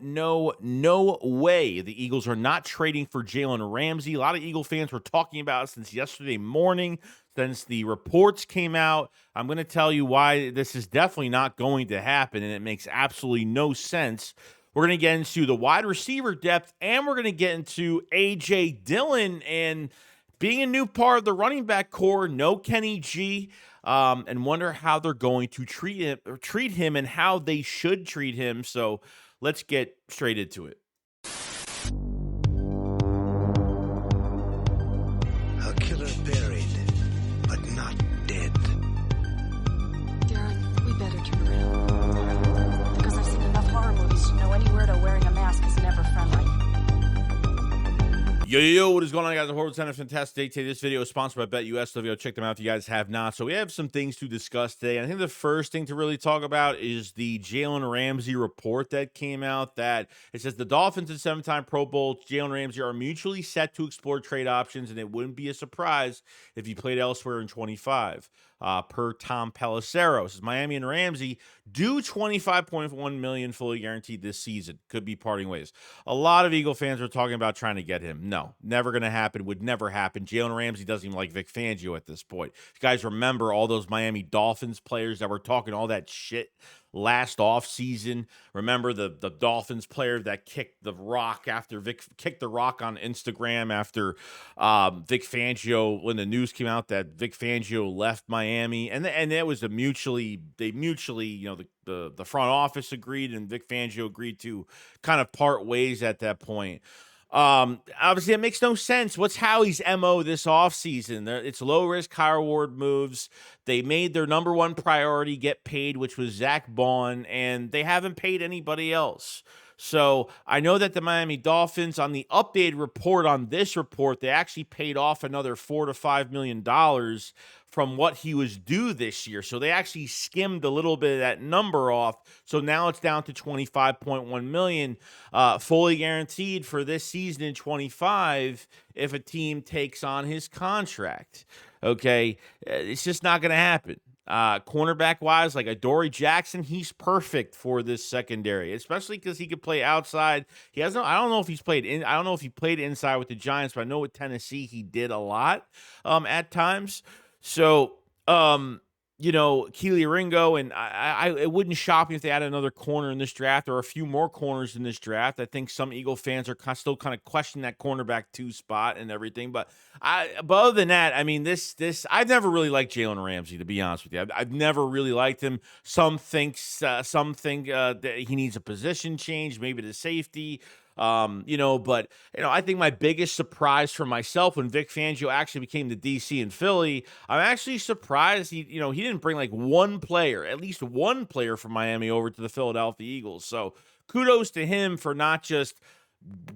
No way. The Eagles are not trading for Jaylen Ramsey. A lot of Eagle fans were talking about it since yesterday morning, since the reports came out. I'm going to tell you why this is definitely not going to happen, and it makes absolutely no sense. We're going to get into the wide receiver depth, and we're going to get into A.J. Dillon and being a new part of the running back core. No Kenny G. And wonder how they're going to treat him and how they should treat him. So let's get straight into it. A killer buried, but not dead. Darren, we better turn around. Because I've seen enough horror movies to know any weirdo wearing a mask is never friendly. Yo, what is going on, guys? The Horror Center, fantastic day today. This video is sponsored by BetUS, so go check them out if you guys have not. So we have some things to discuss today. And I think the first thing to really talk about is the Jaylen Ramsey report that came out that it says the Dolphins and 7-time Pro Bowl Jaylen Ramsey are mutually set to explore trade options, and it wouldn't be a surprise if he played elsewhere in 25. Per Tom Pelissero, says Miami and Ramsey do $25.1 million fully guaranteed this season. Could be parting ways. A lot of Eagle fans are talking about trying to get him. No, never going to happen. Would never happen. Jaylen Ramsey doesn't even like Vic Fangio at this point. You guys remember all those Miami Dolphins players that were talking all that shit last offseason? Remember the Dolphins player that kicked the rock after kicked the rock on Instagram after Vic Fangio, when the news came out that Vic Fangio left Miami, and it was they mutually, the front office agreed and Vic Fangio agreed to kind of part ways at that point. Obviously, it makes no sense. What's Howie's MO this offseason? It's low risk, high reward moves. They made their number one priority get paid, which was Zach Bond, and they haven't paid anybody else. So I know that the Miami Dolphins, on the updated report on this report, they actually paid off another $4 to $5 million from what he was due this year. So they actually skimmed a little bit of that number off. So now it's down to $25.1 million, fully guaranteed for this season in 25 if a team takes on his contract. Okay, it's just not going to happen. Cornerback wise, like Adoree Jackson, he's perfect for this secondary, especially because he could play outside. He has no, I don't know if he played inside with the Giants, but I know with Tennessee he did a lot at times. So Keely Ringo, and it wouldn't shock me if they add another corner in this draft or a few more corners in this draft. I think some Eagle fans are still kind of questioning that cornerback 2 spot and everything. But other than that, I mean, I've never really liked Jaylen Ramsey, to be honest with you. I've never really liked him. Some think that he needs a position change, maybe to safety. But I think my biggest surprise for myself when Vic Fangio actually became the DC in Philly, I'm actually surprised he didn't bring like at least one player from Miami over to the Philadelphia Eagles. So kudos to him for not just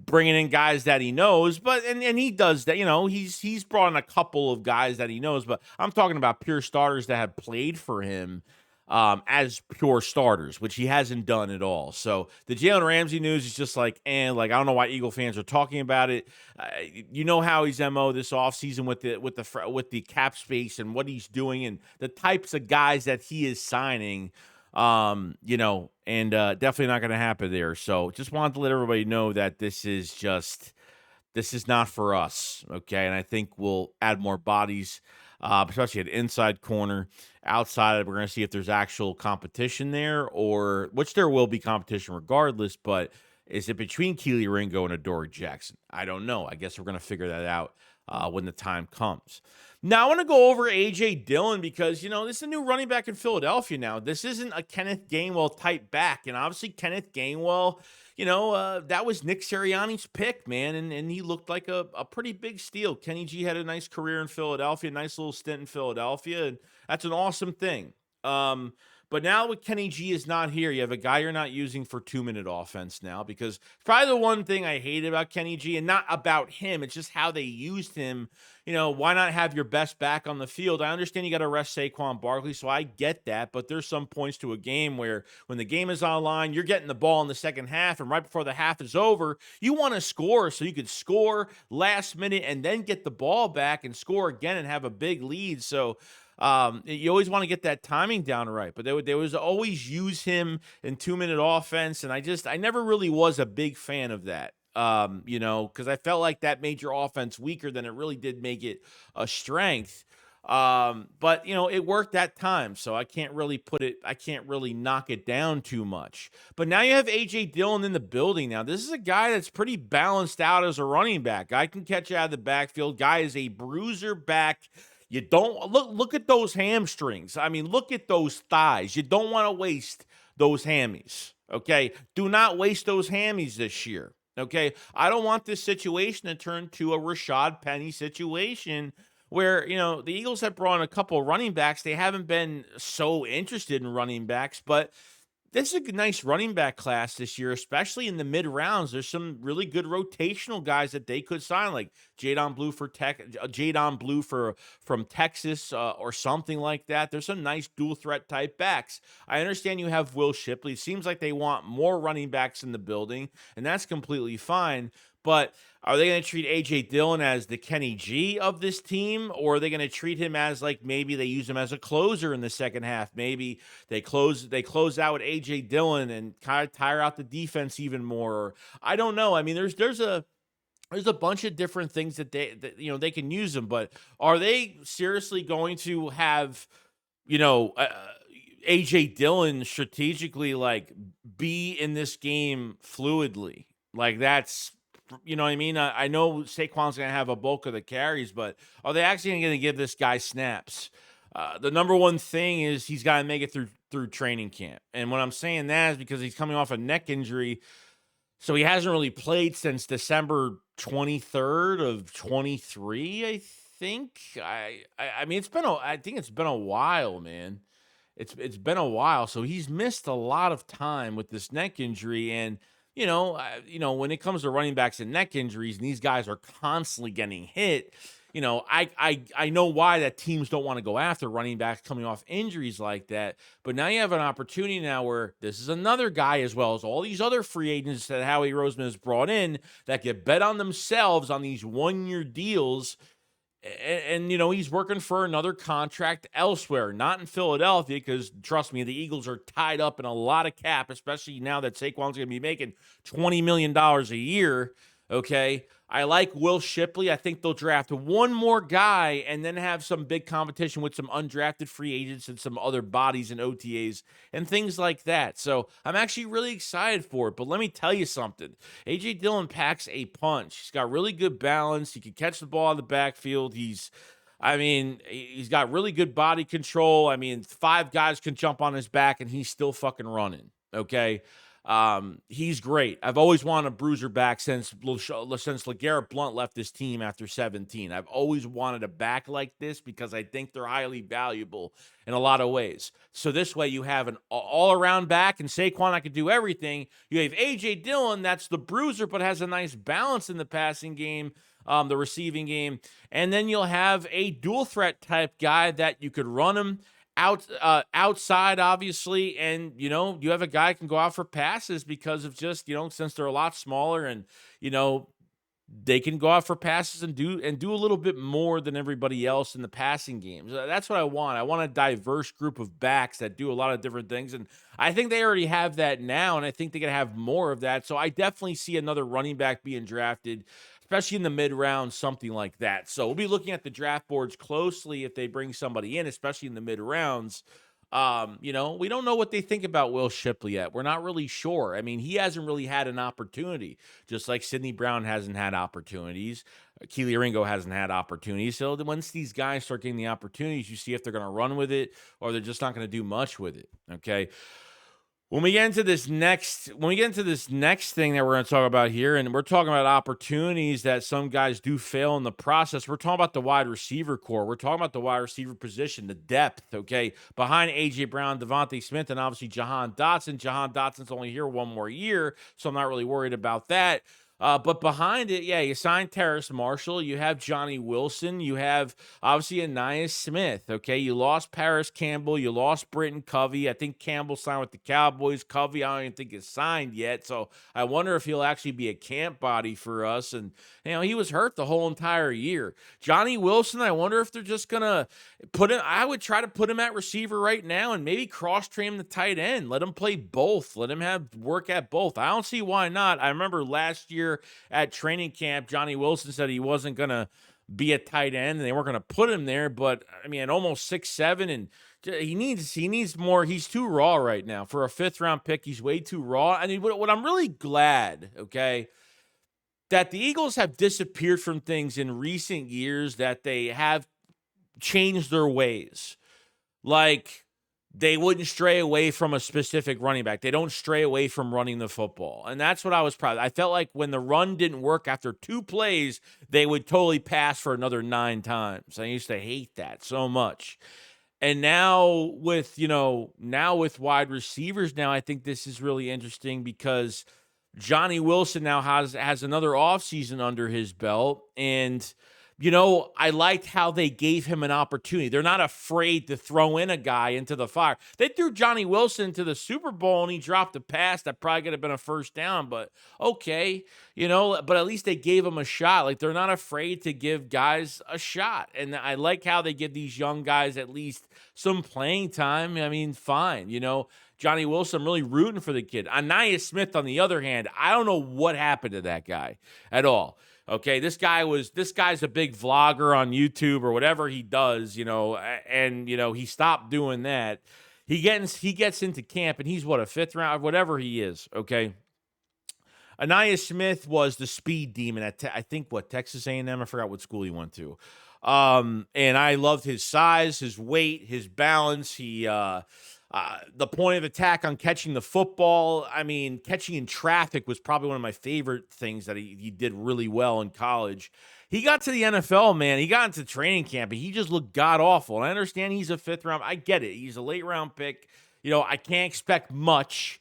bringing in guys that he knows, but and he does that. He's brought in a couple of guys that he knows, but I'm talking about pure starters that have played for him as pure starters, which he hasn't done at all. So the Jaylen Ramsey news is just I don't know why Eagle fans are talking about it. How he's MO this offseason with the cap space and what he's doing and the types of guys that he is signing. And definitely not going to happen there. So just wanted to let everybody know that this is not for us. Okay. And I think we'll add more bodies, especially at inside corner. Outside, we're going to see if there's actual competition there, which there will be competition regardless, but is it between Keely Ringo and Adoree Jackson? I don't know. I guess we're going to figure that out when the time comes. Now, I want to go over A.J. Dillon because, this is a new running back in Philadelphia now. This isn't a Kenneth Gainwell type back, and obviously Kenneth Gainwell, that was Nick Sirianni's pick, man, and he looked like a pretty big steal. Kenny G had a nice career in Philadelphia, nice little stint in Philadelphia, and that's an awesome thing. But now with Kenny G is not here, you have a guy you're not using for 2-minute offense now, because probably the one thing I hate about Kenny G, and not about him, it's just how they used him. Why not have your best back on the field? I understand you got to rest Saquon Barkley, so I get that, but there's some points to a game where when the game is on line, you're getting the ball in the second half, and right before the half is over, you want to score so you could score last minute and then get the ball back and score again and have a big lead. So You always want to get that timing down right, but they was always use him in 2-minute offense, and I never really was a big fan of that. Because I felt like that made your offense weaker than it really did make it a strength. But it worked that time, so I can't really knock it down too much. But now you have AJ Dillon in the building now. This is a guy that's pretty balanced out as a running back. Guy can catch out of the backfield. Guy is a bruiser back. You don't look at those hamstrings. I mean, look at those thighs. You don't want to waste those hammies. Okay. Do not waste those hammies this year. Okay. I don't want this situation to turn to a Rashad Penny situation where, the Eagles have brought in a couple of running backs. They haven't been so interested in running backs, but this is a nice running back class this year, especially in the mid rounds. There's some really good rotational guys that they could sign, like Jadon Blue from Texas or something like that. There's some nice dual threat type backs. I understand you have Will Shipley. It seems like they want more running backs in the building, and that's completely fine. But are they going to treat AJ Dillon as the Kenny G of this team, or are they going to treat him as like maybe they use him as a closer in the second half? Maybe they close out with AJ Dillon and kind of tire out the defense even more. Or, I don't know. I mean, there's a bunch of different things that they can use them, but are they seriously going to have AJ Dillon strategically like be in this game fluidly? Like that's you know what I mean? I know Saquon's going to have a bulk of the carries, but are they actually going to give this guy snaps? The number one thing is he's got to make it through training camp. And when I'm saying that is because he's coming off a neck injury. So he hasn't really played since December 23rd of 23, I think. I mean, I think it's been a while, man. It's been a while. So he's missed a lot of time with this neck injury. And when it comes to running backs and neck injuries, and these guys are constantly getting hit, I know why that teams don't want to go after running backs coming off injuries like that. But now you have an opportunity now where this is another guy, as well as all these other free agents that Howie Roseman has brought in, that get bet on themselves on these 1-year deals. And he's working for another contract elsewhere, not in Philadelphia, because trust me, the Eagles are tied up in a lot of cap, especially now that Saquon's going to be making $20 million a year. Okay. I like Will Shipley. I think they'll draft one more guy and then have some big competition with some undrafted free agents and some other bodies and OTAs and things like that. So I'm actually really excited for it. But let me tell you something. AJ Dillon packs a punch. He's got really good balance. He can catch the ball in the backfield. He's got really good body control. I mean, 5 guys can jump on his back and he's still fucking running. Okay. He's great. I've always wanted a bruiser back since LeGarrette Blount left this team after 17. I've always wanted a back like this because I think they're highly valuable in a lot of ways. So this way you have an all-around back, and Saquon, I could do everything. You have A.J. Dillon, that's the bruiser, but has a nice balance in the passing game, the receiving game. And then you'll have a dual threat type guy that you could run him outside, obviously, and you have a guy who can go out for passes because of just since they're a lot smaller, and they can go out for passes and do a little bit more than everybody else in the passing games. That's what I want. I want a diverse group of backs that do a lot of different things, and I think they already have that now, and I think they can have more of that. So I definitely see another running back being drafted, especially in the mid-round, something like that. So we'll be looking at the draft boards closely if they bring somebody in, especially in the mid-rounds. We don't know what they think about Will Shipley yet. We're not really sure. I mean, he hasn't really had an opportunity, just like Sidney Brown hasn't had opportunities. Keely Ringo hasn't had opportunities. So once these guys start getting the opportunities, you see if they're going to run with it or they're just not going to do much with it. Okay. When we get into this next thing that we're going to talk about here, and we're talking about opportunities that some guys do fail in the process, we're talking about the wide receiver core. We're talking about the wide receiver position, the depth, okay, behind A.J. Brown, Devontae Smith, and obviously Jahan Dotson. Jahan Dotson's only here one more year, so I'm not really worried about that. But behind it, yeah, you signed Terrace Marshall. You have Johnny Wilson. You have obviously Anais Smith. Okay, you lost Paris Campbell. You lost Britton Covey. I think Campbell signed with the Cowboys. Covey, I don't even think is signed yet. So I wonder if he'll actually be a camp body for us. And he was hurt the whole entire year. Johnny Wilson, I wonder if they're just gonna put him. I would try to put him at receiver right now and maybe cross train the tight end. Let him play both. Let him have work at both. I don't see why not. I remember last year at training camp, Johnny Wilson said he wasn't going to be a tight end and they weren't going to put him there. But I mean, at almost 6'7", and he needs more. He's too raw right now for a 5th round pick. He's way too raw. I mean, what I'm really glad, okay, that the Eagles have disappeared from things in recent years, that they have changed their ways. Like, they wouldn't stray away from a specific running back. They don't stray away from running the football. And that's what I was proud of. I felt like when the run didn't work after 2 plays, they would totally pass for another 9 times. I used to hate that so much. And now with wide receivers now, I think this is really interesting because Johnny Wilson now has another offseason under his belt. And I liked how they gave him an opportunity. They're not afraid to throw in a guy into the fire. They threw Johnny Wilson into the Super Bowl and he dropped a pass that probably could have been a first down, but okay, but at least they gave him a shot. Like, they're not afraid to give guys a shot. And I like how they give these young guys at least some playing time. I mean, fine, Johnny Wilson, I'm really rooting for the kid. Anais Smith, on the other hand, I don't know what happened to that guy at all. Okay, this guy's a big vlogger on YouTube or whatever he does, and he stopped doing that. He gets into camp and he's a 5th round, whatever he is. Okay, Anais Smith was the speed demon at I think Texas A&M. I forgot what school he went to. And I loved his size, his weight, his balance. The point of attack on catching the football. I mean, catching in traffic was probably one of my favorite things that he did really well in college. He got to the NFL, man. He got into training camp, and he just looked god-awful. And I understand he's a 5th round. I get it. He's a late-round pick. I can't expect much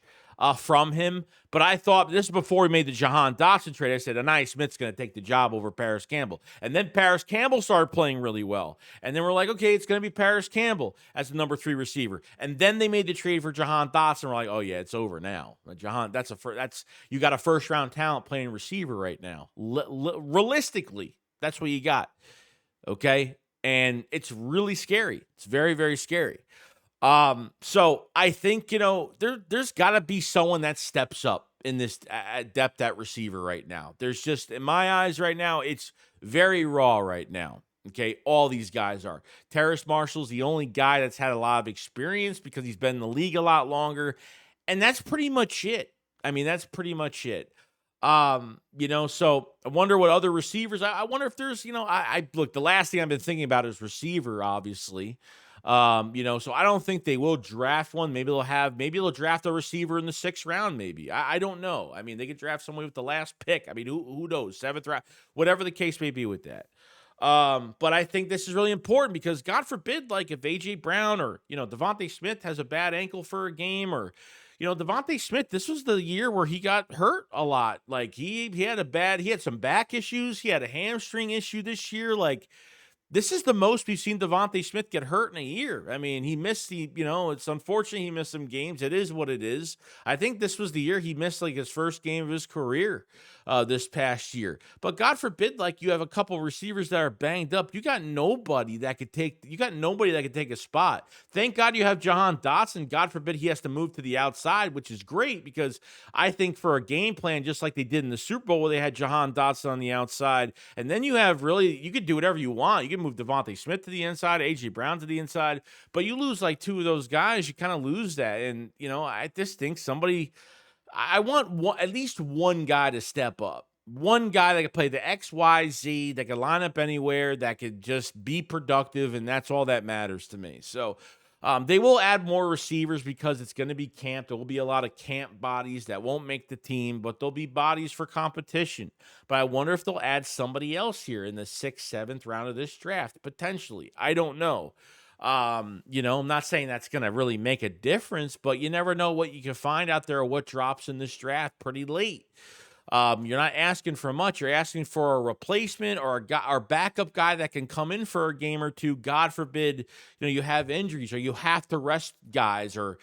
from him. But I thought, this is before we made the Jahan Dotson trade, I said, Anais Smith's going to take the job over Paris Campbell. And then Paris Campbell started playing really well. And then we're like, okay, it's going to be Paris Campbell as the number 3 receiver. And then they made the trade for Jahan Dotson. We're like, oh yeah, it's over now. Jahan, you got a 1st round talent playing receiver right now. Realistically, that's what you got. Okay? And it's really scary. It's very, very scary. So I think, there's got to be someone that steps up in this depth at receiver right now. There's just, in my eyes right now, it's very raw right now. Okay, all these guys are. Terrace Marshall's the only guy that's had a lot of experience because he's been in the league a lot longer, and that's pretty much it. I mean, that's pretty much it. So I wonder what other receivers. I wonder if there's, I look. The last thing I've been thinking about is receiver, obviously. So I don't think they will draft one. Maybe they'll draft a receiver in the 6th round. Maybe I don't know. I mean, they could draft somebody with the last pick. I mean, who knows? 7th round, whatever the case may be with that. But I think this is really important because God forbid, like if AJ Brown or Devontae Smith has a bad ankle for a game, or Devontae Smith, this was the year where he got hurt a lot. Like he had some back issues. He had a hamstring issue this year. Like, this is the most we've seen Devontae Smith get hurt in a year. I mean, he missed it's unfortunate he missed some games. It is what it is. I think this was the year he missed like his first game of his career this past year. But God forbid, like you have a couple receivers that are banged up. You got nobody that could take a spot. Thank God you have Jahan Dotson. God forbid he has to move to the outside, which is great because I think for a game plan, just like they did in the Super Bowl where they had Jahan Dotson on the outside, and then you could do whatever you want. You can move Devontae Smith to the inside, AJ Brown to the inside, but you lose like 2 of those guys, you kind of lose that. And I just think I want at least one guy to step up. One guy that could play the X, Y, Z, that could line up anywhere, that could just be productive, and that's all that matters to me. So they will add more receivers because it's going to be camp. There will be a lot of camp bodies that won't make the team, but there'll be bodies for competition. But I wonder if they'll add somebody else here in the 6th, 7th round of this draft, potentially. I don't know. I'm not saying that's going to really make a difference, but you never know what you can find out there or what drops in this draft pretty late. You're not asking for much. You're asking for a replacement or a guy or backup guy that can come in for a game or two. God forbid, you have injuries or you have to rest guys or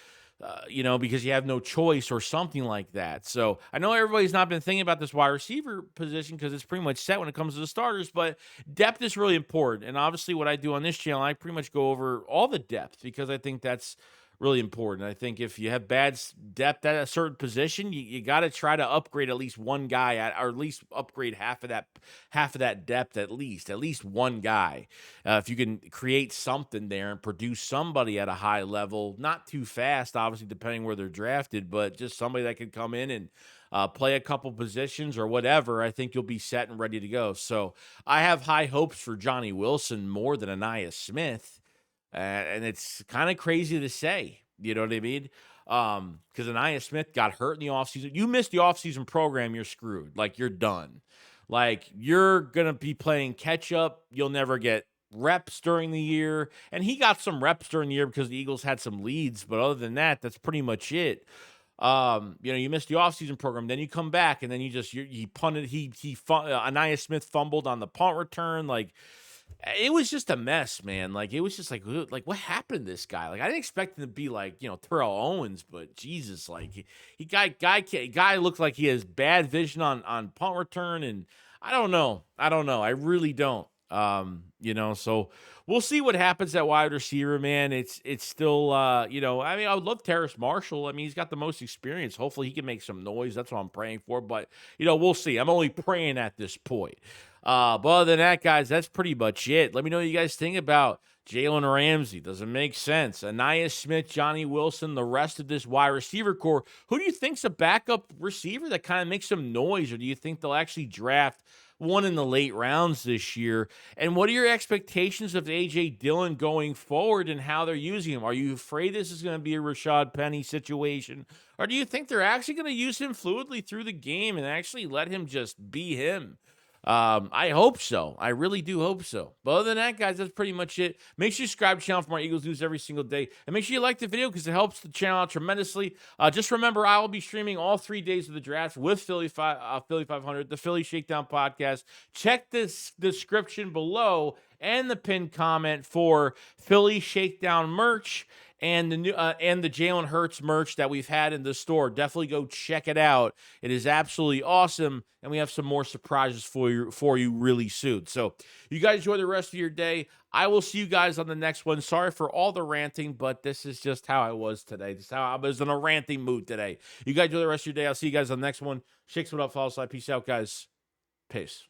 because you have no choice or something like that. So I know everybody's not been thinking about this wide receiver position because it's pretty much set when it comes to the starters, but depth is really important. And obviously what I do on this channel, I pretty much go over all the depth because I think that's really important. I think if you have bad depth at a certain position, you got to try to upgrade at least one guy or at least upgrade half of that depth at least one guy. If you can create something there and produce somebody at a high level, not too fast, obviously depending where they're drafted, but just somebody that can come in and play a couple positions or whatever, I think you'll be set and ready to go. So I have high hopes for Johnny Wilson more than Anais Smith. And it's kind of crazy to say, you know what I mean? Because Anais Smith got hurt in the offseason. You missed the offseason program, you're screwed. Like, you're done. Like, you're going to be playing catch up. You'll never get reps during the year. And he got some reps during the year because the Eagles had some leads. But other than that, that's pretty much it. You missed the offseason program, then you come back and then he punted. Anais Smith fumbled on the punt return. Like, it was just a mess, man. Like, it was just like what happened to this guy? Like, I didn't expect him to be like, Terrell Owens, but Jesus, like guy looked like he has bad vision on punt return, and I don't know. I really don't. So we'll see what happens at wide receiver, man. It's still, I would love Terrace Marshall. I mean, he's got the most experience. Hopefully he can make some noise. That's what I'm praying for, but we'll see. I'm only praying at this point. But other than that, guys, that's pretty much it. Let me know what you guys think about Jaylen Ramsey. Does it make sense? Anais Smith, Johnny Wilson, the rest of this wide receiver core. Who do you think's a backup receiver that kind of makes some noise, or do you think they'll actually draft one in the late rounds this year? And what are your expectations of A.J. Dillon going forward and how they're using him? Are you afraid this is going to be a Rashad Penny situation? Or do you think they're actually going to use him fluidly through the game and actually let him just be him? I hope so. I really do hope so. But other than that, guys, that's pretty much it. Make sure you subscribe to the channel for more Eagles news every single day. And make sure you like the video because it helps the channel out tremendously. Just remember, I will be streaming all 3 days of the draft with Philly 500, the Philly Shakedown podcast. Check this description below and the pinned comment for Philly Shakedown merch and the new and the Jalen Hurts merch that we've had in the store. Definitely go check it out. It is absolutely awesome, and we have some more surprises for you really soon. So you guys enjoy the rest of your day. I will see you guys on the next one. Sorry for all the ranting, but this is just how I was today. This is how I was in a ranting mood today. You guys enjoy the rest of your day. I'll see you guys on the next one. Shakes it up, follow slide. Peace out, guys. Peace.